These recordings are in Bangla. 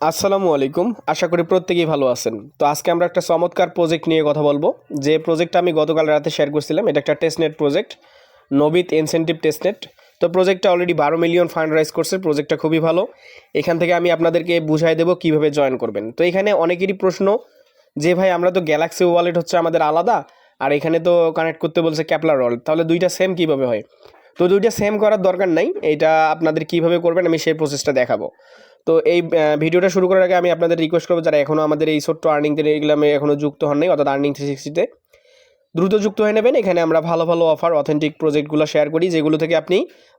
আসসালামু আলাইকুম। আশা করি প্রত্যেকেই ভালো আছেন। তো আজকে আমরা একটা চমৎকার প্রজেক্ট নিয়ে কথা বলবো। যে প্রজেক্টটা আমি গতকাল রাতে শেয়ার করছিলাম, এটা একটা টেস্টনেট প্রজেক্ট, নবিত ইনসেনটিভ টেস্টনেট। তো প্রজেক্টটা অলরেডি 12 মিলিয়ন ফান্ড রাইজ করছে। প্রজেক্টটা খুবই ভালো। এখান থেকে আমি আপনাদেরকে বুঝাই দেবো কীভাবে জয়েন করবেন। তো এখানে অনেকেরই প্রশ্ন যে ভাই আমরা তো গ্যালাক্সি ওয়ালেট হচ্ছে আমাদের আলাদা, আর এখানে তো কানেক্ট করতে বলছে ক্যাপলার ওয়ালেট, তাহলে দুইটা সেম কীভাবে হয়? তো দুইটা সেম করার দরকার নাই, এটা আপনাদের কীভাবে করবেন আমি সেই প্রসেসটা দেখাবো। তো এই ভিডিওটা শুরু করার আগে আমি আপনাদের রিকোয়েস্ট করবো, যারা এখনও আমাদের এই ছোট্ট আর্নিং টেলিগ্রামে এখনও যুক্ত হন নাই, অর্থাৎ আর্নিং 360-তে দ্রুত যুক্ত হয়ে নেবেন। এখানে আমরা ভালো ভালো অফার, অথেন্টিক প্রজেক্টগুলো শেয়ার করি, যেগুলো থেকে আপনি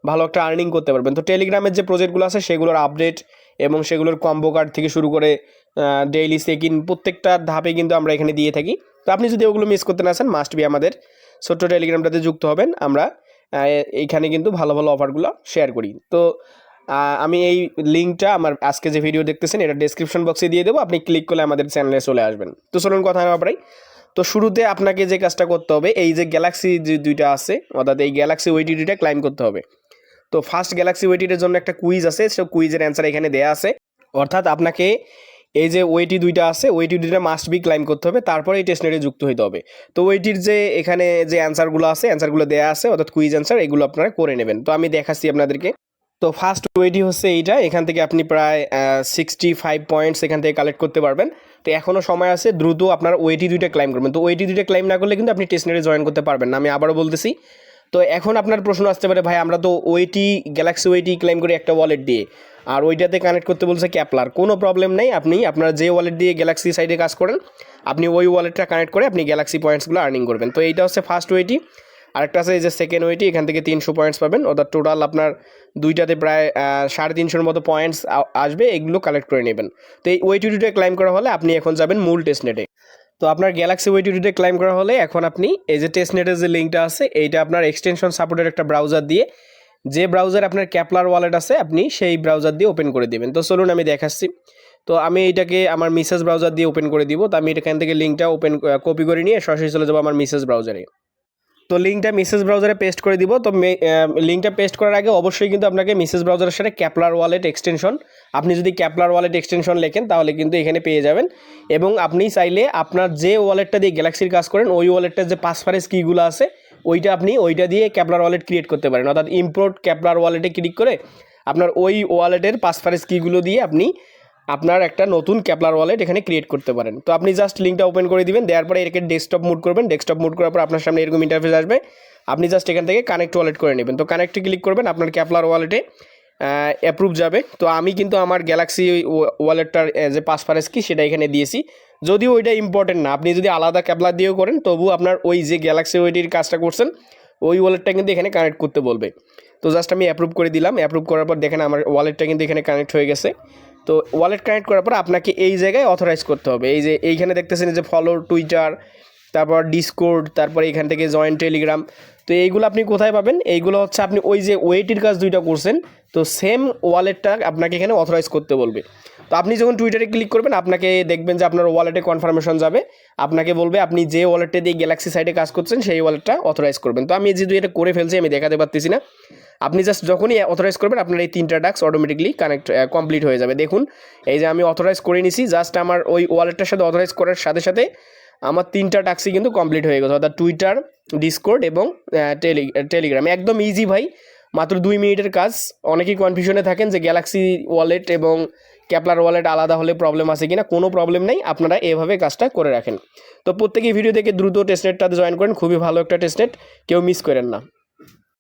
ভালো একটা আর্নিং করতে পারবেন। তো টেলিগ্রামের যে প্রজেক্টগুলো আছে সেগুলোর আপডেট এবং সেগুলোর কম্বো কার্ড থেকে শুরু করে ডেইলি চেক ইন প্রত্যেকটা ধাপে কিন্তু আমরা এখানে দিয়ে থাকি। তো আপনি যদি ওগুলো মিস করতে না চান, মাস্ট বি আমাদের ছোট্ট টেলিগ্রামটাতে যুক্ত হবেন। আমরা এইখানে কিন্তু ভালো ভালো অফারগুলো শেয়ার করি। তো আমি এই লিঙ্কটা আমার আজকে যে ভিডিও দেখতেছেন এটা ডেসক্রিপশন বক্সে দিয়ে দেবো, আপনি ক্লিক করলে আমাদের চ্যানেলে চলে আসবেন। তো চলুন কথা না বাড়াই। তো শুরুতে আপনাকে যে কাজটা করতে হবে, এই যে গ্যালাক্সি যে দুইটা আছে, অর্থাৎ এই গ্যালাক্সি ওয়েটিটিটা ক্লাইম করতে হবে। তো ফার্স্ট গ্যালাক্সি ওয়েটিটির জন্য একটা কুইজ আছে, সে কুইজের অ্যান্সার এখানে দেয়া আছে। অর্থাৎ আপনাকে এই যে ওয়েটি দুইটা আছে, ওয়েটি দুইটা মাস্ট বি ক্লাইম করতে হবে, তারপরে এই টেস্টনেটে যুক্ত হতে হবে। তো ওয়েটির যে এখানে যে অ্যান্সারগুলো আছে, অ্যান্সারগুলো দেওয়া আছে, অর্থাৎ কুইজ অ্যান্সার, এগুলো আপনারা করে নেবেন। তো আমি দেখাচ্ছি আপনাদেরকে। তো ফার্স্ট ওয়েটি হচ্ছে এইটা, এখান থেকে আপনি প্রায় 65 পয়েন্টস এখান থেকে কালেক্ট করতে পারবেন। তো এখনও সময় আছে, দ্রুত আপনার ওয়েটি দুইটা ক্লাইম করবেন। তো ওয়েটি দুইটা ক্লাইম না করলে কিন্তু আপনি টেস্টনেটে জয়েন করতে পারবেন না, আমি আবারও বলতেছি। তো এখন আপনার প্রশ্ন আসতে পারে, ভাই আমরা তো ওয়েটি গ্যালাক্সি ওয়েটি ক্লেম করি একটা ওয়ালেট দিয়ে, আর ওইটাতে কানেক্ট করতে বলছে ক্যাপলার। কোনো প্রবলেম নেই, আপনি আপনার যে ওয়ালেট দিয়ে গ্যালাক্সি সাইডে কাজ করেন, আপনি ওই ওয়ালেটটা কানেক্ট করে আপনি গ্যালাক্সি পয়েন্টসগুলো আর্নিং করবেন। তো এইটা হচ্ছে ফার্স্ট ওয়েটি। আরেকটা আছে এই যে সেকেন্ড ওয়েটি, এখান থেকে 300 পয়েন্টস পাবেন, অর্থাৎ টোটাল আপনার দুইটাতে প্রায় 350-এর মতো পয়েন্টস আসবে, এগুলো কালেক্ট করে নেবেন। তো এই ওয়েটি দুটো ক্লাইম করা হলে আপনি এখন যাবেন মূল টেস্টনেটে। তো আপনার গ্যালাক্সি ওয়েটিটিতে ক্লাইম করা হলে এখন আপনি এই যে টেস্টনেটের যে লিঙ্কটা আছে, এইটা আপনার এক্সটেনশন সাপোর্টের একটা ব্রাউজার দিয়ে, যে ব্রাউজার আপনার ক্যাপলার ওয়ালেট আছে, আপনি সেই ব্রাউজার দিয়ে ওপেন করে দেবেন। তো চলুন আমি দেখাচ্ছি। তো আমি এইটাকে আমার মিসেস ব্রাউজার দিয়ে ওপেন করে দিব। তো আমি এখান থেকে লিঙ্কটা কপি করে নিয়ে সরাসরি চলে যাবো আমার মিসেস ব্রাউজারে। তো লিঙ্কটা মিসেস ব্রাউজারে পেস্ট করে দিব। তো লিঙ্কটা পেস্ট করার আগে অবশ্যই কিন্তু আপনাকে মিসেস ব্রাউজারের সাথে ক্যাপলার ওয়ালেট এক্সটেনশন, আপনি যদি ক্যাপলার ওয়ালেট এক্সটেনশন লেখেন তাহলে কিন্তু এখানে পেয়ে যাবেন। এবং আপনি চাইলে আপনার যে ওয়ালেটটা দিয়ে গ্যালাক্সির কাজ করেন, ওই ওয়ালেটটার যে পাসফারেজ কিগুলো আছে, ওইটা দিয়ে ক্যাপলার ওয়ালেট ক্রিয়েট করতে পারেন। অর্থাৎ ইম্পোর্ট ক্যাপলার ওয়ালেটে ক্লিক করে আপনার ওই ওয়ালেটের পাসফারেজ কিগুলো দিয়ে আপনি আপনার একটা নতুন ক্যাপলার ওয়ালেট এখানে ক্রিয়েট করতে পারেন। তো আপনি জাস্ট লিঙ্কটা ওপেন করে দিবেন, দেওয়ার পরে এটাকে ডেস্কটপ মুড করবেন। ডেস্কটপ মুড করার পর আপনার সামনে এরকম ইন্টারফেস আসবে, আপনি জাস্ট এখান থেকে কানেক্ট ওয়ালেট করে নেবেন। তো কানেক্টে ক্লিক করবেন, আপনার ক্যাপলার ওয়ালেটে অ্যাপ্রুভ যাবে। তো আমি কিন্তু আমার গ্যালাক্সি ওয়ালেটটার যে পাসফারেজ কি সেটা এখানে দিয়েছি, যদিও ওইটা ইম্পর্টেন্ট না, আপনি যদি আলাদা ক্যাপলার দিয়েও করেন তবু আপনার ওই যে গ্যালাক্সি ওয়েটির কাজটা করছেন ওই ওয়ালেটটা কিন্তু এখানে কানেক্ট করতে বলবে। তো জাস্ট আমি অ্যাপ্রুভ করে দিলাম। অ্যাপ্রুভ করার পর দেখেন আমার ওয়ালেটটা কিন্তু এখানে কানেক্ট হয়ে গেছে। তো ওয়ালেট কানেক্ট করার পর আপনাকে এই জায়গায় অথরাইজ করতে হবে। এই যে এইখানে দেখতেছেন যে ফলো টুইটার, তারপর ডিসকোর্ড, তারপর এখান থেকে জয়েন টেলিগ্রাম। তো এইগুলো আপনি কোথায় পাবেন? এইগুলো হচ্ছে আপনি ওই যে ওয়েটির কাজ দুইটা করছেন, তো সেম ওয়ালেটটা আপনাকে এখানে অথরাইজ করতে বলবে। তো আপনি যখন টুইটারে ক্লিক করবেন, আপনাকে দেখবেন যে আপনার ওয়ালেটে কনফার্মেশন যাবে, আপনাকে বলবে আপনি যে ওয়ালেটটা দিয়ে গ্যালাক্সি সাইডে কাজ করছেন সেই ওয়ালেটটা অথরাইজ করবেন। তো আমি যেহেতু এটা করে ফেলছি, আমি দেখাতে পারতেছি না। আপনি জাস্ট যখনই অথরাইজ করবেন আপনার এই 3টা টাস্ক অটোমেটিকলি কমপ্লিট হয়ে যাবে। দেখুন এই যে আমি অথরাইজ করে নিছি, জাস্ট আমার ওই ওয়ালেটটার সাথে অথরাইজ করার সাথে সাথে আমার 3টা টাস্কই কিন্তু কমপ্লিট হয়ে গেছে, অর্থাৎ টুইটার, ডিসকোর্ড এবং টেলিগ্রাম। একদম ইজি ভাই, মাত্র 2 মিনিটের কাজ। অনেকেই কনফিউশনে থাকেন যে গ্যালাক্সি ওয়ালেট এবং ক্যাপলার ওয়ালেট আলাদা হলে প্রবলেম আছে কিনা। কোনো প্রবলেম নেই, আপনারা এভাবে কাজটা করে রাখেন। তো প্রত্যেকেই ভিডিও দেখে দ্রুত টেস্টনেটটাতে জয়েন করেন, খুবই ভালো একটা টেস্টনেট, কেউ মিস করেন না।